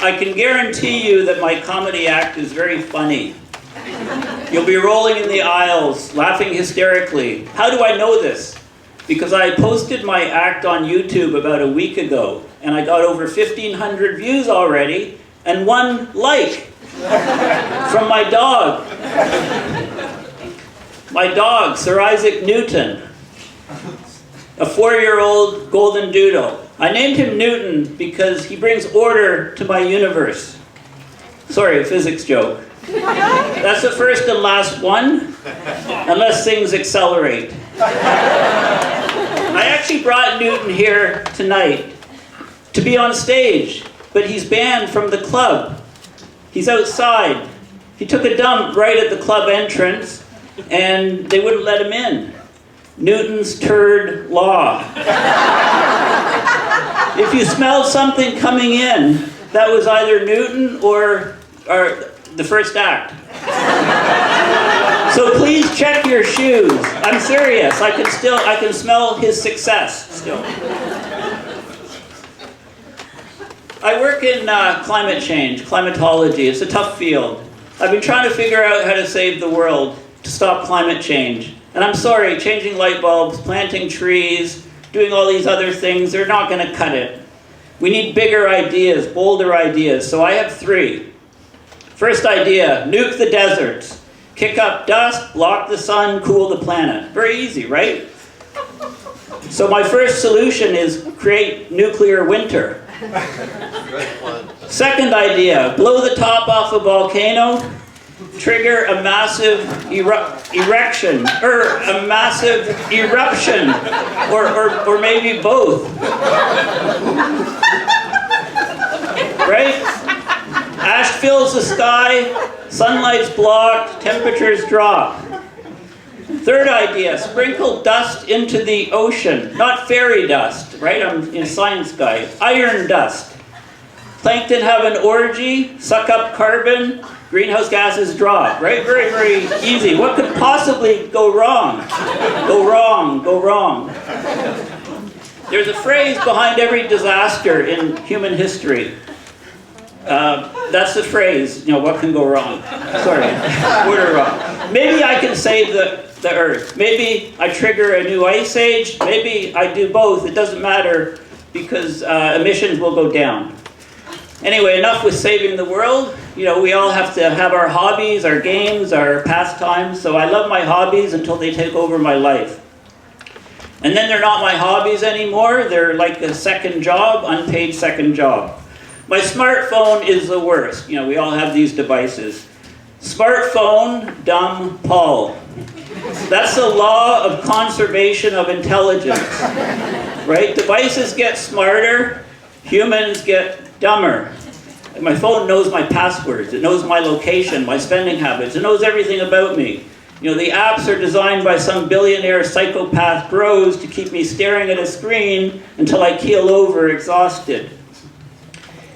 I can guarantee you that my comedy act is very funny. You'll be rolling in the aisles, laughing hysterically. How do I know this? Because I posted my act on YouTube about a week ago, and I got over 1,500 views already, and 1 like from my dog. My dog, Sir Isaac Newton, a 4-year-old golden doodle. I named him Newton because he brings order to my universe. Sorry, a physics joke. That's the first and last one, unless things accelerate. I actually brought Newton here tonight to be on stage, but he's banned from the club. He's outside. He took a dump right at the club entrance, and they wouldn't let him in. Newton's turd law. If you smelled something coming in, that was either Newton or the first act. So please check your shoes. I'm serious. I can smell his success still. I work in climate change, climatology. It's a tough field. I've been trying to figure out how to save the world, to stop climate change. And I'm sorry, changing light bulbs, planting trees, doing all these other things, they're not going to cut it. We need bigger ideas, bolder ideas. So I have 3. First idea, nuke the deserts. Kick up dust, block the sun, cool the planet. Very easy, right? So my first solution is create nuclear winter. Second idea, blow the top off a volcano, trigger a massive eruption, or maybe both. Right? Ash fills the sky, sunlight's blocked, temperatures drop. Third idea, sprinkle dust into the ocean. Not fairy dust, right? I'm in science guy. Iron dust. Plankton have an orgy, suck up carbon, greenhouse gases drop, right? Very, very easy. What could possibly go wrong? Go wrong, go wrong. There's a phrase behind every disaster in human history. That's the phrase, what can go wrong? Sorry, word wrong. Maybe I can save the Earth. Maybe I trigger a new ice age. Maybe I do both. It doesn't matter because emissions will go down. Anyway, enough with saving the world. We all have to have our hobbies, our games, our pastimes. So I love my hobbies until they take over my life. And then they're not my hobbies anymore. They're like a second job, unpaid second job. My smartphone is the worst. We all have these devices. Smartphone, dumb Paul. That's the law of conservation of intelligence. Right? Devices get smarter, humans get dumber. My phone knows my passwords. It knows my location, my spending habits. It knows everything about me. The apps are designed by some billionaire psychopath bros to keep me staring at a screen until I keel over exhausted.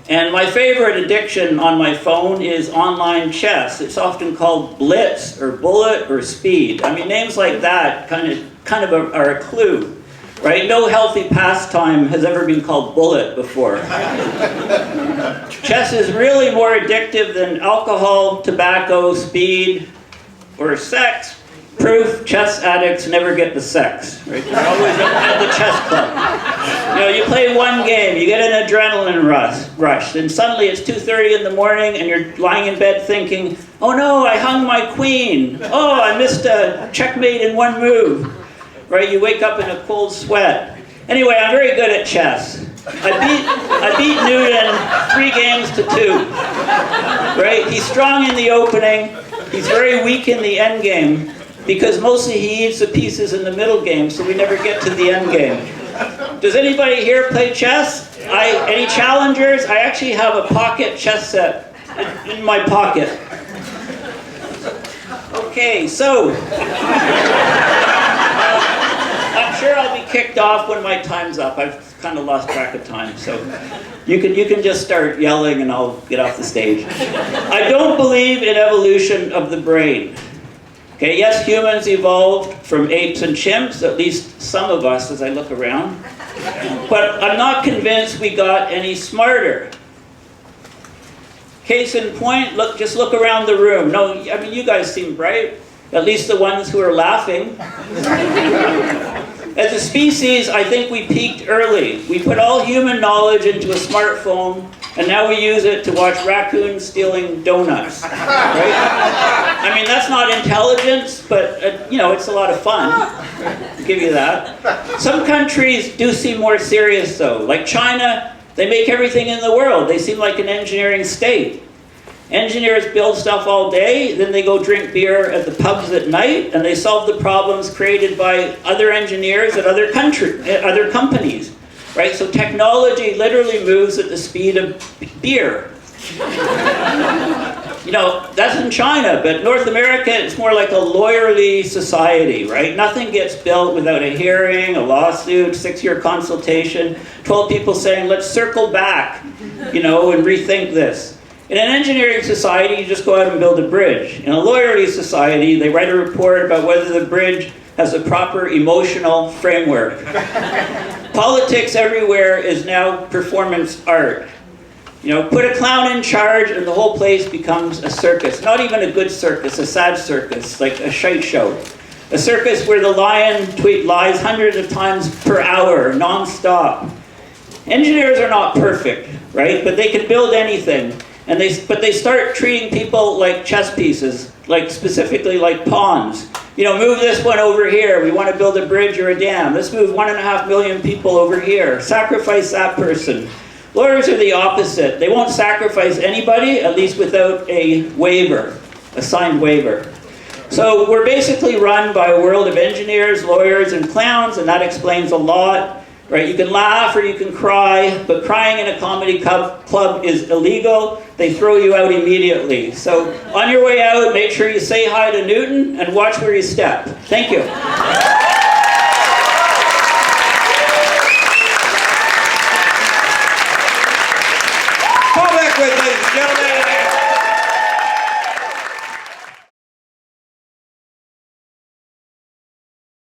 And my favorite addiction on my phone is online chess. It's often called Blitz or Bullet or Speed. Names like that kind of are a clue, right? No healthy pastime has ever been called Bullet before. Chess is really more addictive than alcohol, tobacco, speed, or sex. Proof, chess addicts never get the sex, right? They're always at the chess club. You play one game, you get an adrenaline rush, and suddenly it's 2:30 in the morning and you're lying in bed thinking, oh no, I hung my queen. Oh, I missed a checkmate in one move. Right? You wake up in a cold sweat. Anyway, I'm very good at chess. I beat Newton 3 games to 2. Right? He's strong in the opening, he's very weak in the end game. Because mostly he eats the pieces in the middle game, so we never get to the end game. Does anybody here play chess? Any challengers? I actually have a pocket chess set in my pocket. Okay, so I'm sure I'll be kicked off when my time's up. I've kind of lost track of time, so you can just start yelling and I'll get off the stage. I don't believe in evolution of the brain. Okay, yes, humans evolved from apes and chimps, at least some of us as I look around. But I'm not convinced we got any smarter. Case in point, just look around the room. No, I mean, you guys seem bright. At least the ones who are laughing. As a species, I think we peaked early. We put all human knowledge into a smartphone, and now we use it to watch raccoons stealing donuts. Right? I mean, that's not intelligence, but you know, it's a lot of fun. I'll give you that. Some countries do seem more serious, though. Like China, they make everything in the world. They seem like an engineering state. Engineers build stuff all day, then they go drink beer at the pubs at night, and they solve the problems created by other engineers at other companies, right? So technology literally moves at the speed of beer. You know, that's in China, but North America, it's more like a lawyerly society, right? Nothing gets built without a hearing, a lawsuit, 6-year consultation, 12 people saying, let's circle back, you know, and rethink this. In an engineering society, you just go out and build a bridge. In a lawyerly society, they write a report about whether the bridge has a proper emotional framework. Politics everywhere is now performance art. You know, put a clown in charge and the whole place becomes a circus. Not even a good circus, a sad circus, like a shite show. A circus where the lion lies hundreds of times per hour, non-stop. Engineers are not perfect, right? But they can build anything. But they start treating people like chess pieces, like specifically like pawns. You know, move this one over here. We want to build a bridge or a dam. Let's move 1.5 million people over here. Sacrifice that person. Lawyers are the opposite. They won't sacrifice anybody, at least without a waiver, a signed waiver. So we're basically run by a world of engineers, lawyers, and clowns, and that explains a lot. Right? You can laugh or you can cry, but crying in a comedy club is illegal. They throw you out immediately. So on your way out, make sure you say hi to Newton and watch where you step. Thank you. Paul Beckwith, ladies and gentlemen.